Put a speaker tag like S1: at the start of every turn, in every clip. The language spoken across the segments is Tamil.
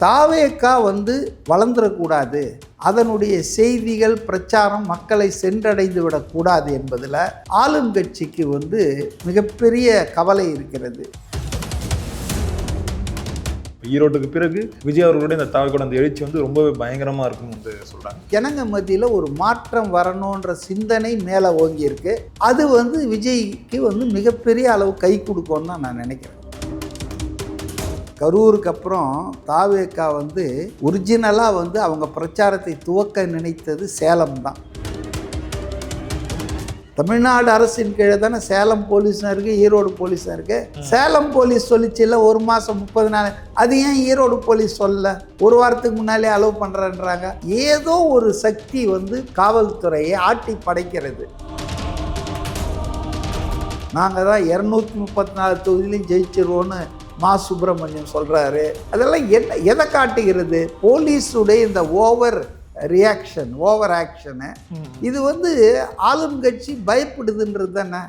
S1: தாவேக்கா வளர்ந்துடக்கூடாது, அதனுடைய செய்திகள் பிரச்சாரம் மக்களை சென்றடைந்து விடக்கூடாது என்பதில் ஆளும் கட்சிக்கு மிகப்பெரிய கவலை இருக்கிறது.
S2: ஈரோட்டுக்கு பிறகு விஜய் அவர்களுடைய இந்த தாவேக்கோட அந்த எழுச்சி ரொம்பவே பயங்கரமாக இருக்கும்னு சொல்கிறாங்க.
S1: ஜனங்க மத்தியில் ஒரு மாற்றம் வரணுன்ற சிந்தனை மேலே ஓங்கி இருக்கு. அது விஜய்க்கு மிகப்பெரிய அளவு கை கொடுக்கும்னு தான் நான் நினைக்கிறேன். கரூருக்கு அப்புறம் தாவேக்கா ஒரிஜினலாக அவங்க பிரச்சாரத்தை துவக்க நினைத்தது சேலம் தான். தமிழ்நாடு அரசின் கீழே தானே சேலம் போலீஸும் இருக்குது, ஈரோடு போலீஸும் இருக்குது. சேலம் போலீஸ் சொல்லிச்சில்ல 1 மாதம் 30 நாள், அது ஏன் ஈரோடு போலீஸ் சொல்லல? ஒரு வாரத்துக்கு முன்னாலே அலோவ் பண்ணுறேன்றாங்க. ஏதோ ஒரு சக்தி காவல்துறையை ஆட்டி படைக்கிறது. நாங்கள் தான் 234 தொகுதியிலையும் ஜெயிச்சிருவோன்னு மா சுப்பிரமணியம் சொல்கிறாரு. அதெல்லாம் எதை காட்டுகிறது? போலீஸுடைய இந்த ஓவர் ஆக்ஷனு இது ஆளும் கட்சி பயப்படுதுன்றது தானே.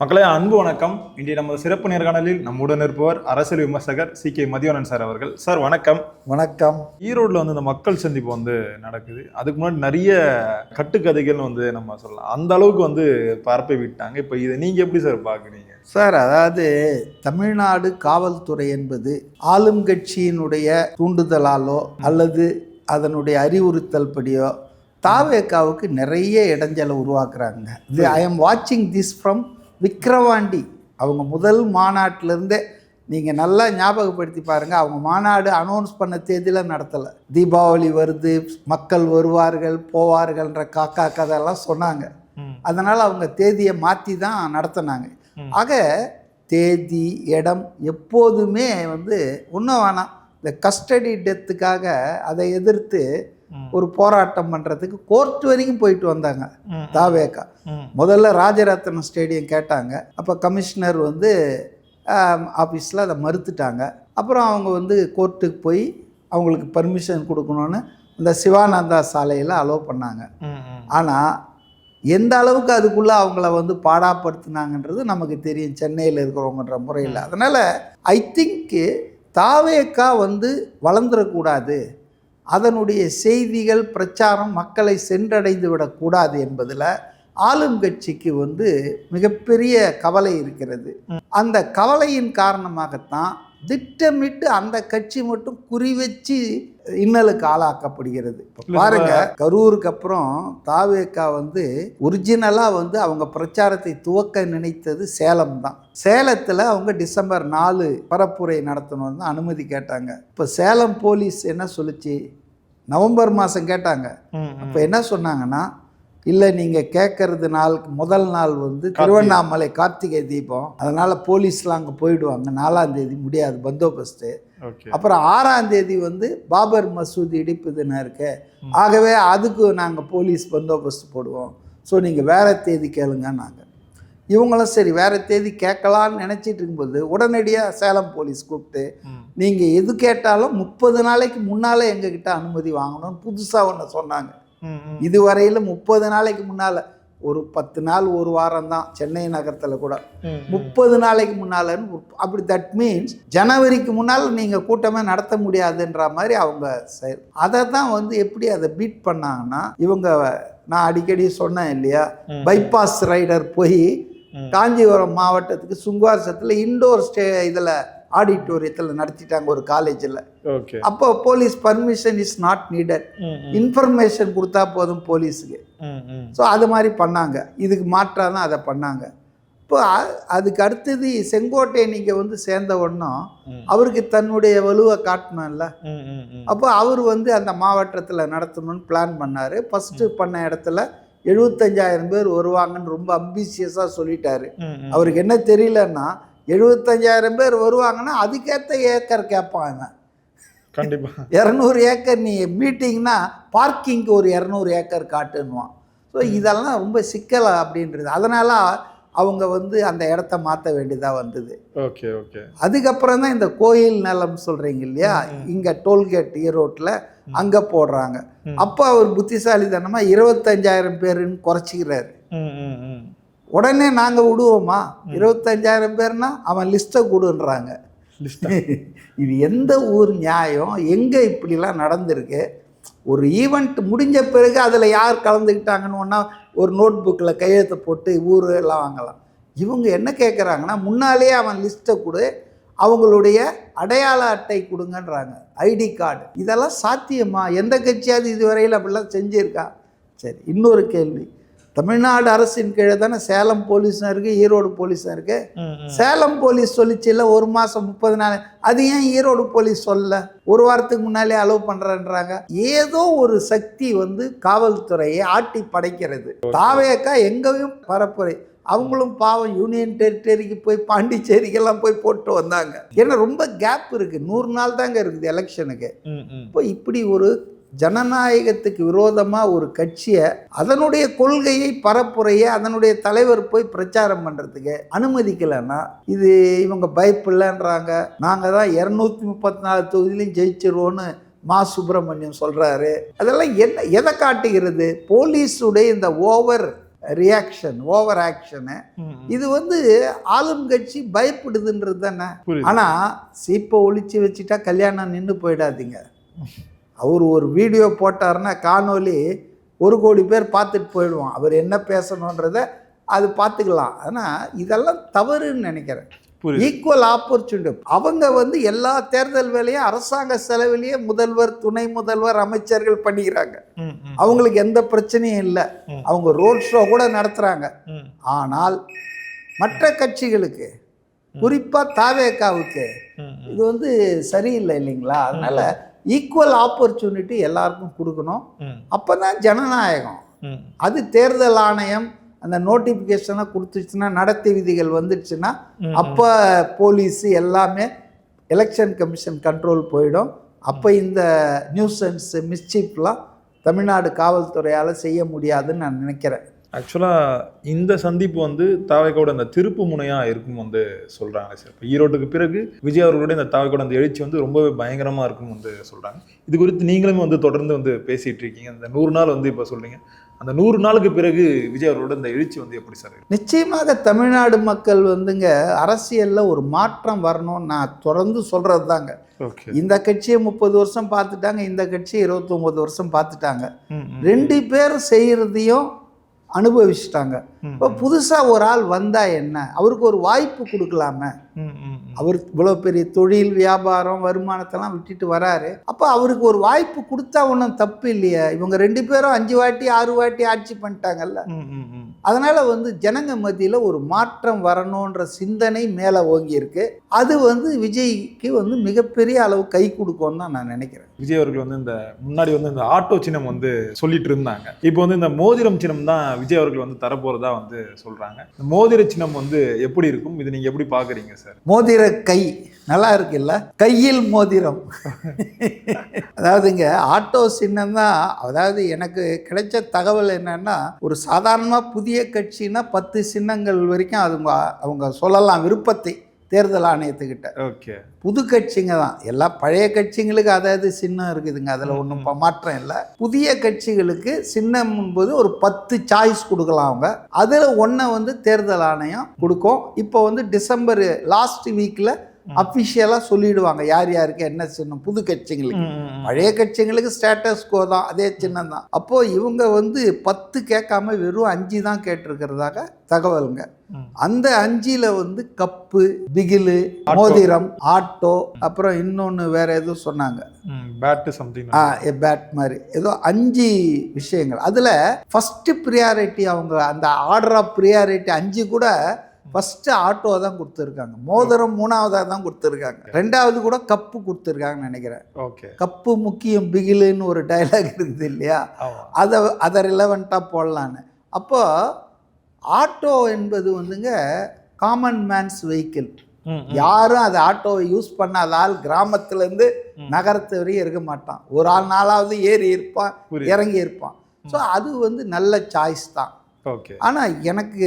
S2: மக்களே, அன்பு வணக்கம். இன்றைய நமது சிறப்பு நேர்காணலில் நம்முடன் இருப்பவர் அரசியல் விமர்சகர் சி.கே. மதிவண்ணன் சார் அவர்கள். சார் வணக்கம்.
S1: வணக்கம்.
S2: ஈரோட்டில் இந்த மக்கள் சந்திப்பு நடக்குது. அதுக்கு முன்னாடி நிறைய கட்டுக்கதைகள் நம்ம சொல்லலாம், அந்த அளவுக்கு பரப்பி விட்டாங்க. இப்போ இதை நீங்கள் எப்படி சார் பார்க்குறீங்க?
S1: சார், அதாவது தமிழ்நாடு காவல்துறை என்பது ஆளும் கட்சியினுடைய தூண்டுதலாலோ அல்லது அதனுடைய அறிவுறுத்தல் படியோ தாவேக்காவுக்கு நிறைய இடைஞ்சலை உருவாக்குறாங்க. ஐ எம் வாட்சிங் திஸ் ஃப்ரம் விக்கிரவாண்டி. அவங்க முதல் மாநாட்டிலேருந்தே நீங்கள் நல்லா ஞாபகப்படுத்தி பாருங்கள். அவங்க மாநாடு அனௌன்ஸ் பண்ண தேதியில் நடத்தலை. தீபாவளி வருது, மக்கள் வருவார்கள் போவார்கள்ன்ற காக்கா கதையெல்லாம் சொன்னாங்க. அதனால் அவங்க தேதியை மாற்றி தான் நடத்தினாங்க. ஆக தேதி இடம் எப்போதுமே ஒன்றும் வேணாம். இந்த கஸ்டடி டெத்துக்காக அதை எதிர்த்து ஒரு போராட்டம் பண்ணுறதுக்கு கோர்ட் வரைக்கும் போயிட்டு வந்தாங்க தாவேக்கா. முதல்ல ராஜரத்னம் ஸ்டேடியம் கேட்டாங்க. அப்போ கமிஷனர் ஆஃபீஸில் அதை மறுத்துட்டாங்க. அப்புறம் அவங்க கோர்ட்டுக்கு போய் அவங்களுக்கு பர்மிஷன் கொடுக்கணுன்னு இந்த சிவானந்தா சாலையில் அலோவ் பண்ணாங்க. ஆனால் எந்த அளவுக்கு அதுக்குள்ளே அவங்கள பாடாப்படுத்தினாங்கன்றது நமக்கு தெரியும், சென்னையில் இருக்கிறவங்கன்ற முறையில். அதனால் ஐ திங்க் தாவேக்கா வளர்ந்துடக்கூடாது, அதனுடைய செய்திகள் பிரச்சாரம் மக்களை சென்றடைந்து விடக்கூடாது என்பதில் ஆளும் கட்சிக்கு மிகப்பெரிய கவலை இருக்கிறது. அந்த கவலையின் காரணமாகத்தான் திட்டமிட்டு அந்த கட்சி மட்டும் குறி வச்சு இன்னலுக்கு ஆளாக்கப்படுகிறது. பாருங்க, கரூருக்கு அப்புறம் தாவேக்கா ஒரிஜினலாக அவங்க பிரச்சாரத்தை துவக்க நினைத்தது சேலம் தான். சேலத்தில் அவங்க டிசம்பர் 4 பரப்புரை நடத்தணும்னு அனுமதி கேட்டாங்க. இப்போ சேலம் போலீஸ் என்ன சொல்லிச்சு? நவம்பர் மாதம் கேட்டாங்க. அப்போ என்ன சொன்னாங்கன்னா, இல்லை நீங்கள் கேட்கறது முதல் நாள் திருவண்ணாமலை கார்த்திகை தீபம், அதனால் போலீஸ்லாம் அங்கே போயிடுவாங்க. 4ஆம் தேதி முடியாது பந்தோபஸ்து. அப்புறம் 6ஆம் தேதி பாபர் மசூதி இடிப்பு தினம் இருக்கு, ஆகவே அதுக்கு நாங்கள் போலீஸ் பந்தோபஸ்து போடுவோம், ஸோ நீங்கள் வேறு தேதி கேளுங்க. நாங்கள் இவங்களும் சரி வேறு தேதி கேட்கலான்னு நினச்சிட்டு இருக்கும்போது உடனடியாக சேலம் போலீஸ் கூப்பிட்டு நீங்கள் எது கேட்டாலும் 30 நாளைக்கு முன்னால் எங்ககிட்ட அனுமதி வாங்கணும்னு புதுசாக ஒன்று சொன்னாங்க. இதுவரையில் 30 நாளைக்கு முன்னால், ஒரு 10 நாள் ஒரு வாரம் தான் சென்னை நகரத்தில் கூட 30 நாளைக்கு முன்னாலன்னு. அப்படி தட் மீன்ஸ் ஜனவரிக்கு முன்னால் நீங்கள் கூட்டமே நடத்த முடியாதுன்ற மாதிரி அவங்க செயல். அதை தான் எப்படி அதை பீட் பண்ணாங்கன்னா, இவங்க நான் அடிக்கடி சொன்னேன் இல்லையா, பைபாஸ் ரைடர் போய் காஞ்சிபுரம் மாவட்டத்துக்கு சுங்குவாரசத்தில் இண்டோர் இதில் ஆடிட்டோரியத்தில் நடத்திட்டாங்க ஒரு காலேஜில். அப்போ police permission is not needed, information கொடுத்தா போதும் போலீஸுக்கு. ஸோ அது மாதிரி பண்ணாங்க. இதுக்கு மாற்றாக தான் அதை பண்ணாங்க. இப்போ அதுக்கு அடுத்தது செங்கோட்டை நீங்கள் சேர்ந்த உடனும் அவருக்கு தன்னுடைய வலுவை காட்டணும்ல. அப்போ அவர் அந்த மாவட்டத்தில் நடத்தணும்னு பிளான் பண்ணார். ஃபஸ்ட்டு பண்ண இடத்துல 75,000 பேர் வருவாங்கன்னு ரொம்ப அம்பிஷியஸாக சொல்லிட்டாரு. அவருக்கு என்ன தெரியலன்னா, 75,000 பேர் வருவாங்கன்னா அதுக்கேற்ற ஏக்கர் கேட்பாங்க.
S2: கண்டிப்பாக
S1: 200 ஏக்கர் நீ மீட்டிங்னா பார்க்கிங்க்கு ஒரு 200 ஏக்கர் காட்டுன்னுவான். ஸோ இதெல்லாம் ரொம்ப சிக்கலை அப்படின்றது. அதனால் அவங்க அந்த இடத்த மாற்ற வேண்டியதாக வந்தது.
S2: Okay okay.
S1: அதுக்கப்புறம் தான் இந்த கோயில் நிலம் சொல்கிறீங்க இல்லையா, இங்கே டோல்கேட் ஈரோட்டில் அங்கே போடுறாங்க. அப்போ அவர் புத்திசாலித்தனமாக 25,000 பேருன்னு குறைச்சிக்கிறாரு. உடனே நாங்கள் விடுவோமா? 25,000 பேர்னா அவன் லிஸ்ட்டை கொடுன்றாங்க. இது எந்த ஊர் நியாயம்? எங்கே இப்படிலாம் நடந்திருக்கு? ஒரு ஈவெண்ட் முடிஞ்ச பிறகு அதில் யார் கலந்துக்கிட்டாங்கன்னு ஒன்றா ஒரு நோட் புக்கில் கையெழுத்து போட்டு ஊர் எல்லாம் வாங்கலாம். இவங்க என்ன கேட்குறாங்கன்னா, முன்னாலேயே அவன் லிஸ்ட்டை கொடு, அவங்களுடைய அடையாள அட்டை கொடுங்கன்றாங்க, ஐடி கார்டு. இதெல்லாம் சாத்தியமா? எந்த கட்சியாவது இதுவரையில் அப்படிலாம் செஞ்சுருக்கா? சரி, இன்னொரு கேள்வி. தமிழ்நாடு அரசின் கீழே தானே சேலம் போலீஸும் இருக்குது, ஈரோடு போலீஸும் இருக்குது. சேலம் போலீஸ் சொல்லிச்சில்ல 1 மாதம் 30 நாள், அது ஏன் ஈரோடு போலீஸ் சொல்லல? ஒரு வாரத்துக்கு முன்னாலே அலோவ் பண்ணுறேன்றாங்க. ஏதோ ஒரு சக்தி வந்து காவல்துறையை ஆட்டி படைக்கிறது. தாவேக்கா எங்கேயும் பரப்புரை, அவங்களும் பாவம் யூனியன் டெரிட்டரிக்கு போய் பாண்டிச்சேரிக்கெல்லாம் போய் போட்டு வந்தாங்க. ஏன்னா ரொம்ப கேப் இருக்குது, 100 நாள் தாங்க இருக்குது எலெக்ஷனுக்கு. இப்போ இப்படி ஒரு ஜனநாயகத்துக்கு விரோதமாக ஒரு கட்சியை, அதனுடைய கொள்கையை பரப்புரையை அதனுடைய தலைவர் போய் பிரச்சாரம் பண்ணுறதுக்கு அனுமதிக்கலைன்னா இது இவங்க பயப்பில்லைன்றாங்க. நாங்கள் தான் 234 தொகுதியிலையும் ஜெயிச்சிருவோன்னு மா சுப்பிரமணியம் சொல்கிறாரு. அதெல்லாம் என்ன, எதை காட்டுகிறது? போலீஸுடைய இந்த ஓவர் ரியாக்ஷன், ஓவர் ஆக்ஷனு. இது வந்து ஆளும் கட்சி பயப்படுதுன்றது தானே. ஆனால் சீப்பை ஒழிச்சு வச்சுட்டா கல்யாணம் நின்று போயிடாதீங்க. அவர் ஒரு வீடியோ போட்டார்னா காணொலி 1 கோடி பேர் பார்த்துட்டு போயிடுவான். அவர் என்ன பேசணுன்றத அது பார்த்துக்கலாம். ஆனால் இதெல்லாம் தவறுன்னு நினைக்கிறேன். Equal opportunity. அவங்க வந்து எல்லா தேர்தல் வேலையும் அரசாங்க செலவிலேயே முதல்வர், துணை முதல்வர், அமைச்சர்கள் பண்ணிக்கிறாங்க. அவங்களுக்கு எந்த பிரச்சனையும் இல்லை. அவங்க ரோட் ஷோ கூட நடத்துகிறாங்க. ஆனால் மற்ற கட்சிகளுக்கு, குறிப்பாக தாவேக்காவுக்கு இது வந்து சரியில்லை இல்லைங்களா? அதனால் ஈக்குவல் ஆப்பர்ச்சுனிட்டி எல்லாருக்கும் கொடுக்கணும். அப்போ தான் ஜனநாயகம். அது தேர்தல் ஆணையம் அந்த நோட்டிஃபிகேஷனை கொடுத்துச்சுன்னா, நடத்தை விதிகள் வந்துடுச்சுன்னா, அப்போ போலீஸு எல்லாமே எலெக்ஷன் கமிஷன் கண்ட்ரோல் போயிடும். அப்போ இந்த நியூசன்ஸ் மிஸ்சீப்லாம் தமிழ்நாடு காவல்துறையால் செய்ய முடியாதுன்னு நான் நினைக்கிறேன்.
S2: ஆக்சுவலாக இந்த சந்திப்பு வந்து தாவேக்கோட அந்த திருப்பு முனையாக இருக்கும் வந்து சொல்கிறாங்க சார். இப்போ ஈரோட்டுக்கு பிறகு விஜய் அவர்களுடைய இந்த தாவேக்கோட அந்த எழுச்சி வந்து ரொம்பவே பயங்கரமாக இருக்குன்னு வந்து சொல்கிறாங்க. இது குறித்து நீங்களுமே வந்து தொடர்ந்து வந்து பேசிகிட்டு இருக்கீங்க. அந்த 100 நாள் வந்து இப்போ சொல்கிறீங்க. அந்த 100 நாளுக்கு பிறகு விஜய் அவர்களோட இந்த எழுச்சி வந்து எப்படி சார்?
S1: நிச்சயமாக தமிழ்நாடு மக்கள் வந்துங்க அரசியலில் ஒரு மாற்றம் வரணும்னு நான் தொடர்ந்து சொல்கிறது தாங்க. இந்த கட்சியை 30 வருஷம் பார்த்துட்டாங்க, இந்த கட்சியை 29 வருஷம் பார்த்துட்டாங்க. 2 பேரும் செய்கிறதையும் அனுபவிச்சுட்டாங்க. இப்போ புதுசாக ஒரு ஆள் வந்தா என்ன, அவருக்கு ஒரு வாய்ப்பு கொடுக்கலாமே. அவர் இவ்வளோ பெரிய தொழில் வியாபாரம் வருமானத்தெல்லாம் விட்டுட்டு வராரு. அப்போ அவருக்கு ஒரு வாய்ப்பு கொடுத்தா ஒன்றும் தப்பு இல்லையே. இவங்க 2 பேரும் 5 வாட்டி 6 வாட்டி ஆட்சி பண்ணிட்டாங்கல்ல. அதனால வந்து ஜனங்க மத்தியில் ஒரு மாற்றம் வரணுன்ற சிந்தனை மேலே ஓங்கி இருக்கு. அது வந்து விஜய்க்கு வந்து மிகப்பெரிய அளவு கை கொடுக்கும்னு தான் நான் நினைக்கிறேன்.
S2: விஜய் அவர்கள் வந்து இந்த முன்னாடி வந்து இந்த ஆட்டோ சின்னம் வந்து சொல்லிட்டு இருந்தாங்க. இப்போ வந்து இந்த மோதிரம் சின்னம் தான் விஜய் அவர்கள் வந்து தரப்போறதா வந்து சொல்றாங்க. இந்த மோதிர சின்னம் வந்து எப்படி இருக்கும், இது நீங்க எப்படி பாக்குறீங்க சார்?
S1: மோதிர கை நல்லா இருக்குல்ல, கையில் மோதிரம். அதாவதுங்க ஆட்டோ சின்னம் தான். அதாவது எனக்கு கிடைச்ச தகவல் என்னன்னா, ஒரு சாதாரணமாக புதிய கட்சின்னா 10 சின்னங்கள் வரைக்கும் அது அவங்க சொல்லலாம் விருப்பத்தை தேர்தல் ஆணையத்துக்கிட்ட.
S2: ஓகே,
S1: புது கட்சிங்க தான் எல்லா பழைய கட்சிங்களுக்கு அதாவது சின்னம் இருக்குதுங்க, அதில் ஒன்றும் மாற்றம் இல்லை. புதிய கட்சிகளுக்கு சின்னம் என்பது ஒரு 10 சாய்ஸ் கொடுக்கலாம். அவங்க அதில் ஒன்றை வந்து தேர்தல் ஆணையம் கொடுக்கும். இப்போ வந்து டிசம்பர் லாஸ்ட் வீக்கில் அஃபிஷியலாக சொல்லிடுவாங்க யார் யாருக்கு என்ன சின்னம். புது கட்சிங்களுக்கு, பழைய கட்சிங்களுக்கு ஸ்டேட்டஸ் கோ தான், அதே சின்னம் தான். அப்போது இவங்க வந்து 10 கேட்காம வெறும் 5 தான் கேட்டிருக்கிறதாக தகவலுங்க. அந்த 5ல் வந்து கப்பு, பிகிலு, மோதிரம், ஆட்டோ, அப்புறம் இன்னொன்று வேற எதுவும் சொன்னாங்க, பேட் மாதிரி ஏதோ 5 விஷயங்கள். அதில் ஃபர்ஸ்ட் ப்ரியாரிட்டி அவங்க அந்த ஆர்டர் ஆஃப் ப்ரியாரிட்டி 5 கூட ஃபஸ்ட்டு ஆட்டோ தான் கொடுத்துருக்காங்க. மோதிரம் 3ஆவதாக தான் கொடுத்துருக்காங்க. 2வது கூட கப்பு கொடுத்துருக்காங்கன்னு நினைக்கிறேன்.
S2: ஓகே,
S1: கப்பு முக்கியம் பிகிலுன்னு ஒரு டைலாக் இருக்குது இல்லையா, அதை ரிலவெண்ட்டாக போடலான்னு. அப்போ ஆட்டோ என்பது வந்துங்க காமன் மேன்ஸ் வெஹிக்கிள். யாரும் அது ஆட்டோவை யூஸ் பண்ணாத ஆள் கிராமத்துலேருந்து நகரத்து வரையும் இருக்க மாட்டான். ஒரு ஆள் 4வது ஏறி இருப்பான், இறங்கி இருப்பான். ஸோ அது வந்து நல்ல சாய்ஸ் தான்.
S2: ஓகே,
S1: ஆனால் எனக்கு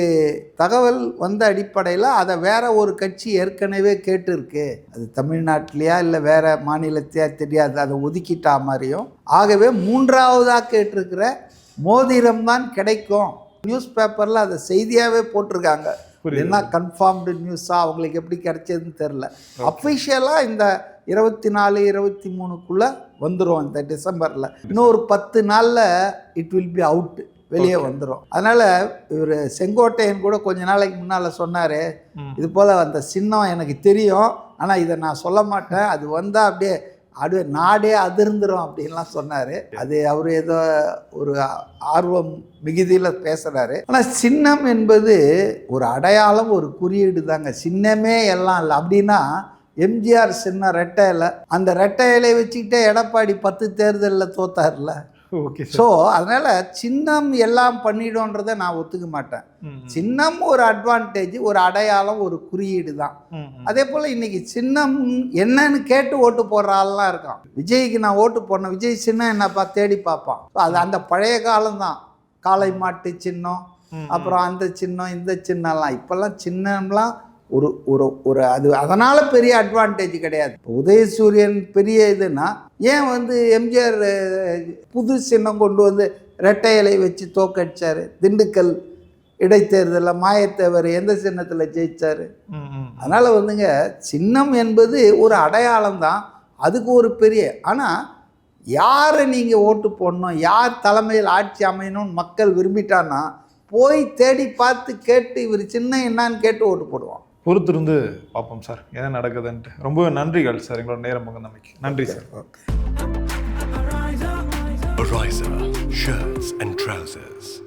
S1: தகவல் வந்த அடிப்படையில் அதை வேற ஒரு கட்சி ஏற்கனவே கேட்டிருக்கு. அது தமிழ்நாட்டிலையா இல்லை வேற மாநிலத்தையா தெரியாது, அதை ஒதுக்கிட்டா மாதிரியும். ஆகவே 3ஆவதாக கேட்டிருக்கிற மோதிரம் தான் கிடைக்கும் நியூஸ் பேப்பரில் அதை செய்தியாகவே போட்டிருக்காங்க.
S2: புரியுது.
S1: என்ன கன்ஃபார்ம்டு நியூஸாக அவங்களுக்கு எப்படி கிடைச்சதுன்னு தெரில. அஃபிஷியலாக இந்த 24, 23க்குள்ளே வந்துடும் இந்த டிசம்பரில். இன்னும் ஒரு 10 நாளில் இட் வில் பி அவுட், வெளியே வந்துடும். அதனால் இவர் செங்கோட்டையன் கூட கொஞ்ச நாளைக்கு முன்னால் சொன்னார், இது போல் அந்த சின்னம் எனக்கு தெரியும், ஆனால் இதை நான் சொல்ல மாட்டேன், அது வந்தால் அப்படியே நாடே அதிர்ந்துடும் அப்படின்லாம் சொன்னார். அது அவர் ஏதோ ஒரு ஆர்வம் மிகுதியில் பேசுகிறாரு. ஆனால் சின்னம் என்பது ஒரு அடையாளம், ஒரு குறியீடு தாங்க. சின்னமே எல்லாம் இல்லை. அப்படின்னா எம்ஜிஆர் சின்ன ரெட்டை இலை, அந்த ரெட்டை இலையை வச்சுக்கிட்டே எடப்பாடி 10 தேர்தலில் தோத்தார்ல.
S2: ஓகே.
S1: ஸோ அதனால் சின்னம் எல்லாம் பண்ணிடும்ன்றதை நான் ஒத்துக்க மாட்டேன். சின்னம் ஒரு அட்வான்டேஜ், ஒரு அடையாளம், ஒரு குறியீடு தான். அதே போல் இன்றைக்கி சின்னம் என்னன்னு கேட்டு ஓட்டு போடுற ஆள்லாம் இருக்கான். விஜய்க்கு நான் ஓட்டு போடணும், விஜய் சின்னம் என்னப்பா தேடி பார்ப்பான். அது அந்த பழைய காலம்தான். காளை மாட்டு சின்னம், அப்புறம் அந்த சின்னம், இந்த சின்னம்லாம். இப்போல்லாம் சின்னம்லாம் ஒரு ஒரு ஒரு அது அதனால் பெரிய அட்வான்டேஜ் கிடையாது. இப்போ உதயசூரியன் பெரிய இதுன்னா ஏன் எம்ஜிஆர் புது சின்னம் கொண்டு வந்து ரெட்டை இலை வச்சு தோக்கடிச்சார்? திண்டுக்கல் இடைத்தேர்தலில் மாயத்தேவர் எந்த சின்னத்தில் ஜெயிச்சார்? அதனால் சின்னம் என்பது ஒரு அடையாளம் தான். அதுக்கு ஒரு பெரிய, ஆனால் யாரை நீங்கள் ஓட்டு போடணும், யார் தலைமையில் ஆட்சி அமையணும்னு மக்கள் விரும்பிட்டான்னா போய் தேடி பார்த்து கேட்டு இவர் சின்ன என்னான்னு கேட்டு ஓட்டு போடுவான்.
S2: பொறுத்திருந்து பார்ப்போம் சார் என்ன நடக்குதுன்ட்டு. ரொம்பவே நன்றிகள் சார், எங்களோட நேரம் பகிர்ந்தமைக்கு. நன்றி sir.
S3: Ariza, shirts and trousers.